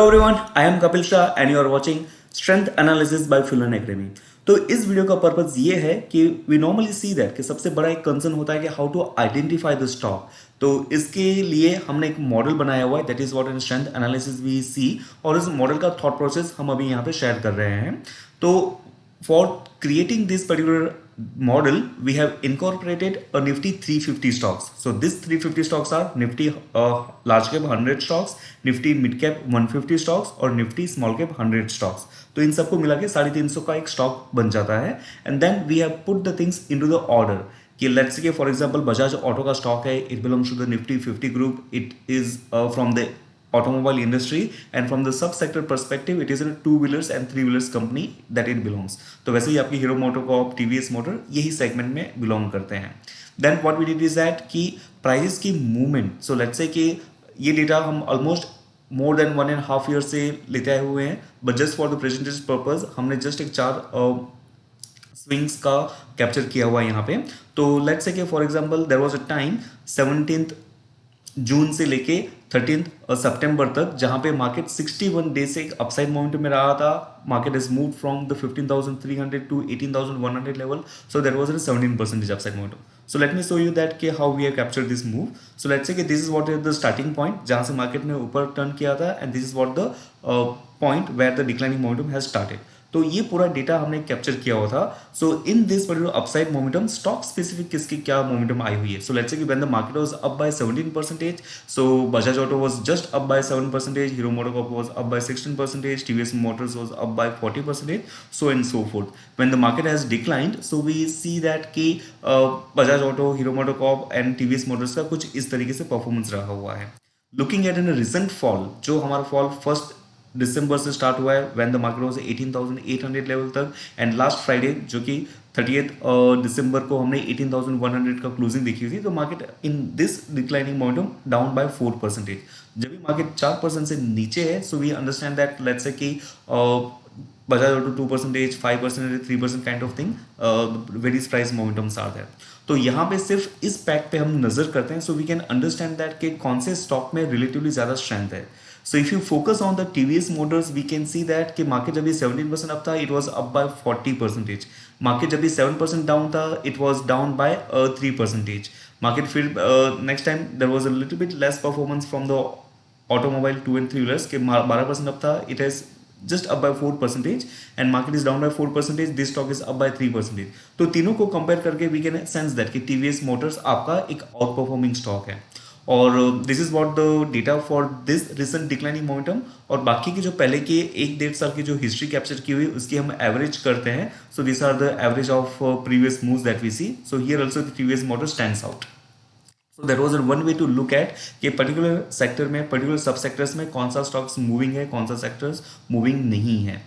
Everyone, I am Kapil Shah and you are watching strength analysis by Phulan academy. तो इस video का purpose ये है कि वी नॉर्मली सी दैट कि सबसे बड़ा एक कंसर्न होता है कि how to identify the stock. तो इसके लिए हमने एक मॉडल बनाया हुआ है, that is what in strength analysis we see, और इस मॉडल का थॉट प्रोसेस हम अभी यहाँ पे शेयर कर रहे हैं। तो for creating this particular model, we have incorporated a Nifty 350 stocks. So this 350 stocks are Nifty large cap 100 stocks, Nifty mid cap 150 stocks और Nifty small cap 100 stocks. तो इन सबको मिला के 350 का एक स्टॉक बन जाता है। And then we have put the things into the order कि let's say for example Bajaj Auto का स्टॉक है, it belongs to the Nifty 50 group, it is from the automobile industry, and from the subsector perspective it is a two wheelers and three wheelers company that it belongs. तो वैसे ही आपकी Hero MotoCorp, TVS motor यही segment में belong करते हैं। Then what we did is that कि prices की मूवमेंट, सो लेट्स से कि ये डेटा हम ऑलमोस्ट मोर देन 1.5 ईयर से लेते आए हुए हैं, but just for the presentation purpose हमने जस्ट एक 4 स्विंग्स का कैप्चर किया हुआ है यहाँ पे। तो लेट्स से कि for example there was a time 17 June से लेके 13 सितंबर तक जहां पे मार्केट 61 डेज से एक अपसाइड मोमेंटम में रहा था। Market is move from the 15,300 to 18,100 level, so there was a 17% upside momentum. So let me show you that कि how we have captured this move. So let's say कि this is what is the starting point जहां से market ने ऊपर turn किया था, and this is what the point where the declining momentum has started. तो ये पूरा डेटा हमने कैप्चर किया हुआ था। So in this particular upside momentum stock specific किसकी क्या मोमेंटम आई हुई है। सो लेट्स से कि when the market was up bye 17%, so Bajaj auto was just up by 7%, hero MotoCorp was up bye 16%, TVS Motors was up bye 40%, so and so forth. When the market has declined, so we see that कि Bajaj auto, hero MotoCorp and TVS Motors का कुछ इस तरीके से performance रहा हुआ है। Looking at in recent fall, जो हमारा फॉल 1 दिसंबर से स्टार्ट हुआ है when the market was 18,800 level तक, एंड लास्ट फ्राइडे जो कि 30 दिसंबर को हमने 18,100 का क्लोजिंग देखी थी। तो market in this declining momentum down by 4%। जब भी मार्केट 4% से नीचे है, so we understand that let's say कि Bajaj Auto 2%, 5%, 3% kind of thing, various price momentums are there. तो यहाँ पे सिर्फ इस पैक पे हम नजर करते हैं, so we can understand that कि कौन से स्टॉक में रिलेटिवली ज्यादा स्ट्रेंथ है। So if you focus on the TVS Motors, we can see that कि मार्केट जब भी 17% अप था, it was up by 40%। Market जब भी 7% डाउन था, it was down by 3%। Market फिर next time there was a little bit less performance from the automobile 2 and 3 wheelers के 12% up था, it has just up by 4%, and market is down by 4%, this stock is up by 3%। तो तीनों को compare करके we can sense that कि TVS Motors आपका एक out performing stock है। और this is what the data for this recent declining momentum. और बाकी की जो पहले के 1-1.5 साल की जो हिस्ट्री कैप्चर की हुई उसकी हम एवरेज करते हैं। So this are the average of previous moves that we see. So here also the TVS motor stands out. So there was one way to look at कि पर्टिकुलर सेक्टर में, particular sub sectors में कौन सा stocks moving है, कौन सा sectors moving नहीं है।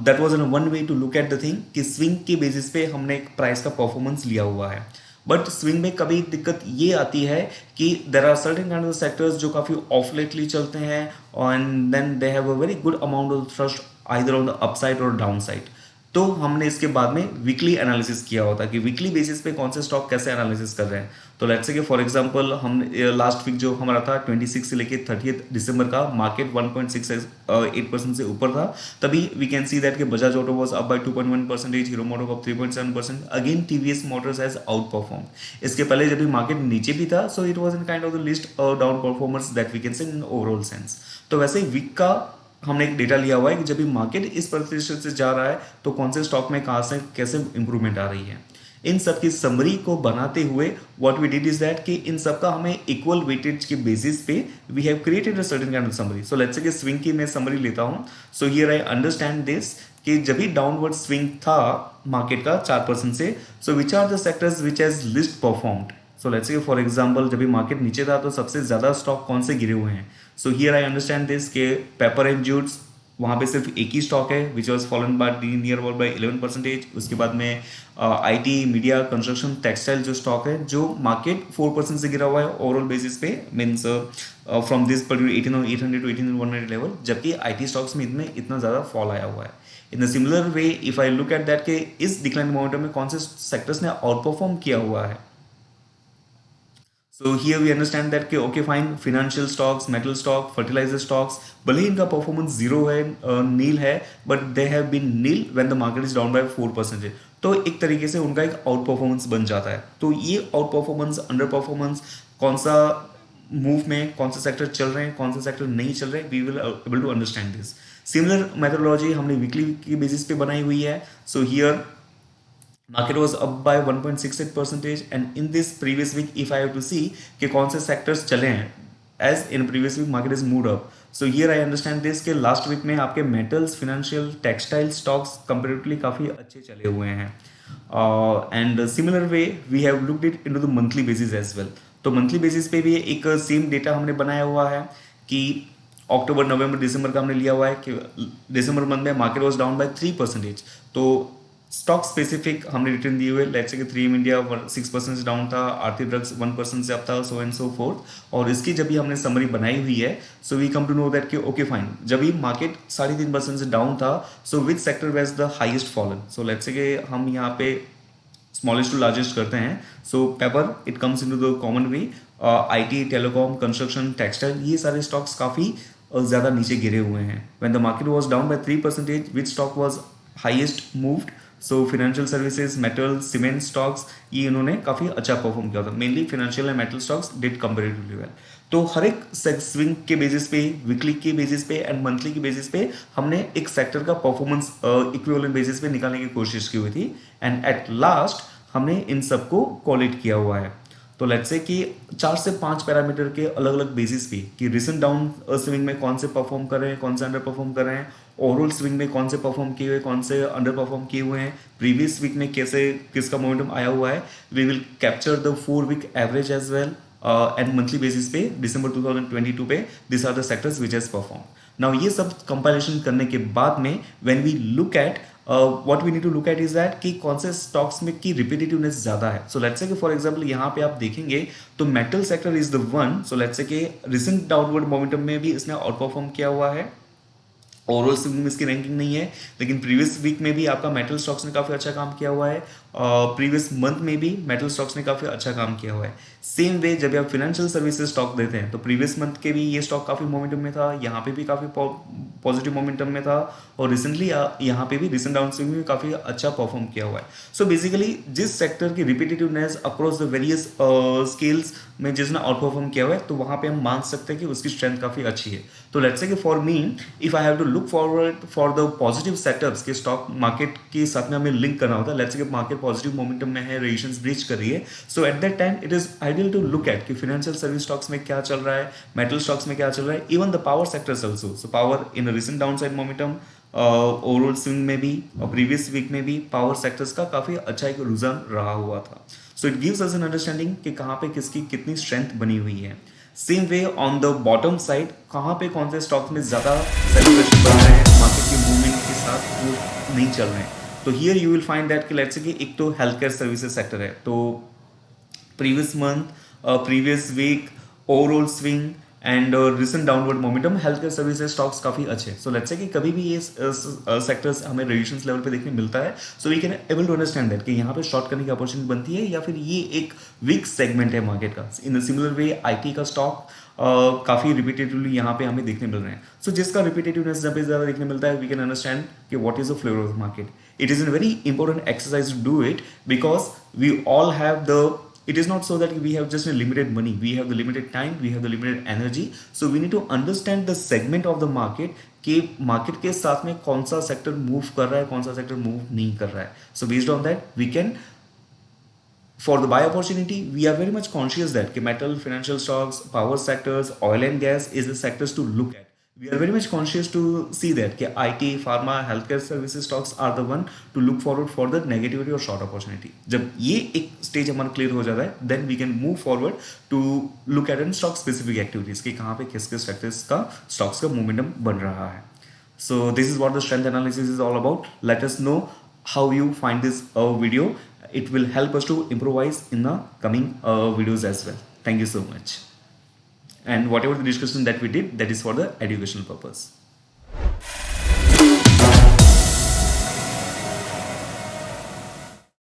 That was one way to look at the thing कि स्विंग के बेसिस पे हमने एक प्राइस का परफॉर्मेंस लिया हुआ है। बट स्विंग में कभी दिक्कत ये आती है कि there are certain kind of sectors जो काफ़ी ऑफ लेटली चलते हैं, and then they have a very good amount of thrust either on the upside और डाउन साइड। तो हमने इसके बाद में वीकली एनालिसिस किया होता है कि वीकली बेसिस पे कौन से स्टॉक कैसे एनालिसिस कर रहे हैं। तो लेट्स से कि फॉर एग्जांपल हम लास्ट वीक जो हमारा था 26 से लेके 30 दिसंबर का, मार्केट 1.68% से ऊपर था, तभी वी कैन सी दैट कि Bajaj auto was up by 2.1%, Hero MotoCorp 3.7%, again TVS motors has out perform. इसके पहले जब भी मार्केट नीचे भी था, so it was in kind of the list down performers that we can say in overall sense. तो वैसे ही वीक का हमने एक डेटा लिया हुआ है कि जब भी मार्केट इस प्रतिशत से जा रहा है तो कौन से स्टॉक में कहाँ से कैसे इंप्रूवमेंट आ रही है। इन सब की समरी को बनाते हुए what we did is that कि इन सब का हमें इक्वल वेटेज के बेसिस पे we have created a certain kind of summary. So let's say कि स्विंग की मैं समरी लेता हूँ। So here I understand this कि जब भी डाउनवर्ड स्विंग था मार्केट का 4% से, so which are the sectors which has least performed. So let's say for example जब भी मार्केट नीचे था तो सबसे ज्यादा स्टॉक कौन से गिरे हुए हैं। So here I understand this के पेपर एंड जूट्स, वहाँ पे सिर्फ एक ही स्टॉक है which was fallen by near about by 11%। उसके बाद में आईटी, मीडिया, कंस्ट्रक्शन, टेक्सटाइल जो स्टॉक है जो मार्केट 4% से गिरा हुआ है ओवरऑल बेसिस पे, means from this particular 18,800 to 18,100 level, जबकि आईटी स्टॉक्स में इतना ज़्यादा फॉल आया हुआ है। In the similar way if I look at that के इस डिक्लाइन मोमेंटम में कौन से सेक्टर्स ने आउट परफॉर्म किया हुआ है। So here we understand that कि okay fine, financial stocks, metal stock, fertiliser stocks, भले ही इनका परफॉर्मेंस जीरो है, नील है, but they have been nil when the market is down by 4%। तो एक तरीके से उनका एक आउट परफॉर्मेंस बन जाता है। तो ये आउट परफॉर्मेंस, अंडर परफॉर्मेंस, कौन सा मूव में कौन सा सेक्टर चल रहे हैं, कौन सा सेक्टर नहीं चल रहे हैं, we will able to understand this. Similar methodology हमने वीकली की बेसिस पे बनाई हुई है। So here market was up by 1.68% and in this previous week if I have to see कि कौन से sectors चले हैं, as in previous week market is moved up. So here I understand this कि last week में आपके metals, financial, textile stocks comparatively काफ़ी अच्छे चले हुए हैं, and similar way we have looked it into the monthly basis as well. तो monthly basis पे भी एक सेम डेटा हमने बनाया हुआ है कि अक्टूबर, नवंबर, दिसंबर का हमने लिया हुआ है कि दिसंबर मंथ में मार्केट वॉज डाउन बाय 3%। तो स्टॉक स्पेसिफिक हमने रिटर्न दिए हुए, लेट्स से कि 3M इंडिया 6% से डाउन था, आरती ड्रग्स 1% से अप था, सो एंड सो फोर्थ। और इसकी जब भी हमने समरी बनाई हुई है, so we come to know that कि ओके फाइन, जब भी मार्केट 3.5% से डाउन था, so which sector was the highest fallen. So let's say कि हम यहाँ पे स्मॉलेस्ट टू लार्जेस्ट करते हैं। So paper it comes into the common way, IT, telecom, construction, textile, ये सारे स्टॉक्स काफ़ी ज़्यादा नीचे गिरे हुए हैं। When the market was down by 3%, which stock was highest moved? So financial services, metal, cement stocks, ये इन्होंने काफ़ी अच्छा परफॉर्म किया था। Mainly financial and metal stocks did comparatively well. तो हर एक स्विंग के बेसिस पे, वीकली के बेसिस पे एंड मंथली के बेसिस पे हमने एक सेक्टर का परफॉर्मेंस इक्विवेलेंट बेसिस पे निकालने की कोशिश की हुई थी, एंड एट लास्ट हमने इन सबको कॉलेट किया हुआ है। तो लेट्स से कि 4 से 5 पैरामीटर के अलग अलग बेसिस पे कि रिसेंट डाउन स्विंग में कौन से परफॉर्म कर रहे हैं, कौन से अंडर परफॉर्म कर रहे हैं, ओवरऑल स्विंग में कौन से परफॉर्म किए हुए, कौन से अंडर परफॉर्म किए हुए हैं, प्रीवियस वीक में कैसे किसका मोमेंटम आया हुआ है। We will capture the 4 week average as well, and monthly basis पे दिसंबर 2022 पे this are the sectors which has perform. Now ये सब कंपाइलेशन करने के बाद में when we look at what we need to look at is that कि कौन से स्टॉक्स में की रिपीटेटिवनेस ज़्यादा है। सो लेट्स से कि फॉर एग्जांपल यहाँ पे आप देखेंगे तो metal sector is the one. So let's say कि रिसेंट डाउनवर्ड मोमेंटम में भी इसने आउट परफॉर्म किया हुआ है, ओवरऑल स्विंग में इसकी रैंकिंग नहीं है, लेकिन प्रीवियस वीक में भी आपका मेटल स्टॉक्स ने काफ़ी अच्छा काम किया हुआ है, प्रीवियस मंथ में भी मेटल स्टॉक्स ने काफ़ी अच्छा काम किया हुआ है। सेम वे जब आप फिनेंशियल सर्विसेज स्टॉक देते हैं तो प्रीवियस मंथ के भी ये स्टॉक काफ़ी मोमेंटम में था, यहाँ पे भी काफ़ी पॉजिटिव मोमेंटम में था, और रिसेंटली यहाँ पे भी रिसेंट डाउन स्विंग में काफ़ी अच्छा परफॉर्म किया हुआ है। सो बेसिकली जिस सेक्टर की रिपीटेटिवनेस अक्रॉस द वेरियस स्केल्स में जिसने आउट परफॉर्म किया हुआ है, तो वहाँ पे हम मान सकते हैं कि उसकी स्ट्रेंथ काफ़ी अच्छी है। तो लेट्स से कि for me if I have to look forward for the positive setups के स्टॉक मार्केट के साथ में हमें लिंक करना होता है। लेट्स से कि मार्केट पॉजिटिव मोमेंटम में है, रेजिस्टेंस ब्रीच कर रही है, so at that time it is ideal to look at कि फाइनेंशियल सर्विस स्टॉक्स में क्या चल रहा है, मेटल स्टॉक्स में क्या चल रहा है, even the power sectors also. So power in recent down side momentum, overall swing में भी और प्रीवियस वीक में भी पावर सेक्टर्स का काफ़ी अच्छा एक रुझान रहा हुआ था। So it gives us an understanding कि कहाँ पे किसकी कितनी स्ट्रेंथ बनी हुई है। Same way on the bottom side कहाँ पे कौन से स्टॉक्स में ज़्यादा सेलिब्रेशन बन रहे हैं, मार्केट के मूवमेंट के साथ वो नहीं चल रहे हैं। तो here you will find that कि लेट्स से कि एक तो हेल्थ केयर सर्विसेज सेक्टर है, तो previous month, previous week, overall swing and recent downward momentum, health care services stocks काफ़ी अच्छे। सो लेट्स से कि कभी भी ये सेक्टर्स हमें रेजिस्टेंस लेवल पे देखने मिलता है, so we can able to understand that कि यहाँ पे शॉर्ट करने की अपॉर्चुनिटी बनती है या फिर ये एक वीक सेगमेंट है मार्केट का। इन द सिमिलर वे आईटी का स्टॉक काफ़ी रिपीटेटिवली यहाँ पे हमें देखने मिल रहे हैं। सो जिसका रिपीटेटिवनेस जब भी ज़्यादा देखने मिलता है, वी कैन अंडरस्टैंड कि what is the flavour of the market. It is an very important exercise to do it because we all have the, it is not so that we have just a limited money, we have the limited time, we have the limited energy, so we need to understand the segment of the market कि market के साथ में कौन सा sector move कर रहा है, कौन सा सेक्टर मूव नहीं कर रहा है। So based on that we can for the buy opportunity we are very much conscious that metal, financial stocks, power sectors, oil and gas is the sectors to look at. We are very much conscious to see that IT, pharma, healthcare services stocks are the one to look forward for the negativity or short opportunity. जब ये एक stage हमारा clear हो जाता है, then we can move forward to look at in stock specific activities कि कहाँ पे किस किस सेक्टर्स का स्टॉक्स का मोमेंटम बन रहा है। So this is what the strength analysis is all about. Let us know how you find this video. It will help us to improvise in the coming videos as well. Thank you so much. And whatever the discussion that we did, that is for the educational purpose.